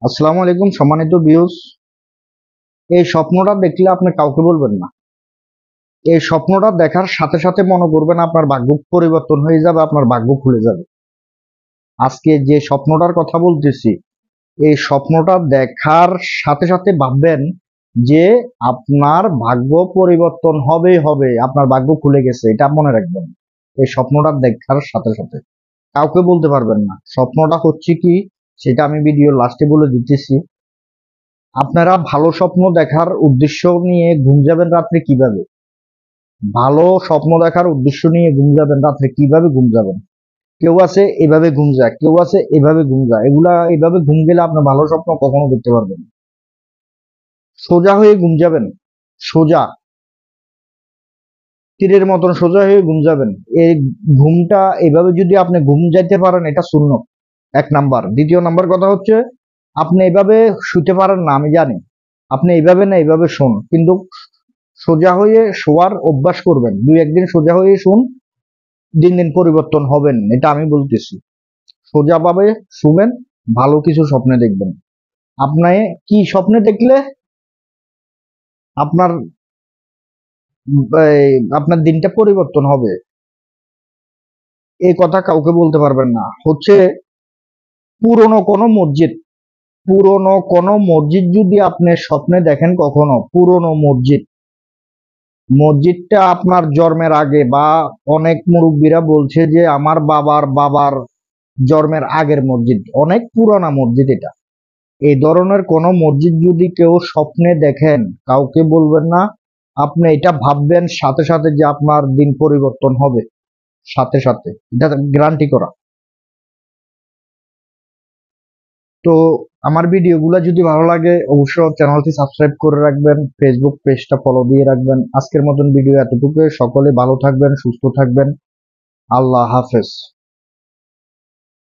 আসসালামু আলাইকুম সম্মানিত ভিউয়ার্স। এই স্বপ্নটা দেখলে আপনি কাউকে বলবেন না। এই স্বপ্নটা দেখার সাথে সাথে মনে করবেন আপনার ভাগ্য পরিবর্তন হয়ে যাবে, আপনার ভাগ্য খুলে যাবে। আজকে যে স্বপ্নটার কথা বলতেছি, এই স্বপ্নটা দেখার সাথে সাথে ভাববেন যে আপনার ভাগ্য পরিবর্তন হবেই হবে, আপনার ভাগ্য খুলে গেছে, এটা মনে রাখবেন। এই স্বপ্নটা দেখার সাথে সাথে কাউকে বলতে পারবেন না। স্বপ্নটা হচ্ছে কি সেটা আমি ভিডিও লাস্টে বলে দিতেছি। আপনারা ভালো স্বপ্ন দেখার উদ্দেশ্য নিয়ে ঘুম যাবেন রাত্রে কিভাবে? ভালো স্বপ্ন দেখার উদ্দেশ্য নিয়ে ঘুম যাবেন রাত্রে কিভাবে ঘুম যাবেন? কেউ আছে এভাবে ঘুম যায়, কেউ আছে এভাবে ঘুম যায়। এগুলা এভাবে ঘুম গেলে আপনি ভালো স্বপ্ন কখনো দেখতে পারবেন না। সোজা হয়ে ঘুম যাবেন, সোজা তীরের মতন সোজা হয়ে ঘুম যাবেন। এই ঘুমটা এভাবে যদি আপনি ঘুম যাইতে পারেন, এটা সুন্নত। এক নাম্বার। দ্বিতীয় নাম্বার কথা হচ্ছে, আপনি এভাবে শুতে পারেন না আমি জানি, আপনি এইভাবে না এইভাবে শোন, কিন্তু সোজা হয়ে শোয়ার অভ্যাস করবেন। দুই একদিন সোজা হয়ে শুন, দিন দিন পরিবর্তন হবেন, এটা আমি বলতেছি। সোজাভাবে শুবেন, ভালো কিছু স্বপ্নে দেখবেন। আপনি কি স্বপ্নে দেখলে আপনার আপনার দিনটা পরিবর্তন হবে, এই কথা কাউকে বলতে পারবেন না। হচ্ছে পুরনো কোনো মসজিদ, পুরনো কোনো মসজিদ যদি আপনি স্বপ্নে দেখেন, কখনো পুরনো মসজিদ, মসজিদটা আপনার জন্মের আগে, বা অনেক মুরব্বীরা বলছে যে আমার বাবার বাবার জন্মের আগের মসজিদ, অনেক পুরানা মসজিদ এটা। এই ধরনের কোন মসজিদ যদি কেউ স্বপ্নে দেখেন, কাউকে বলবেন না। আপনি এটা ভাববেন সাথে সাথে যে আপনার দিন পরিবর্তন হবে, সাথে সাথে, এটা গ্যারান্টি করা। তো আমার ভিডিওগুলো যদি ভালো লাগে অবশ্যই চ্যানেলটি সাবস্ক্রাইব করে রাখবেন, ফেসবুক পেজটা ফলো দিয়ে রাখবেন। আজকের মতন ভিডিও এতটুকু। সকলে ভালো থাকবেন, সুস্থ থাকবেন। আল্লাহ হাফেজ।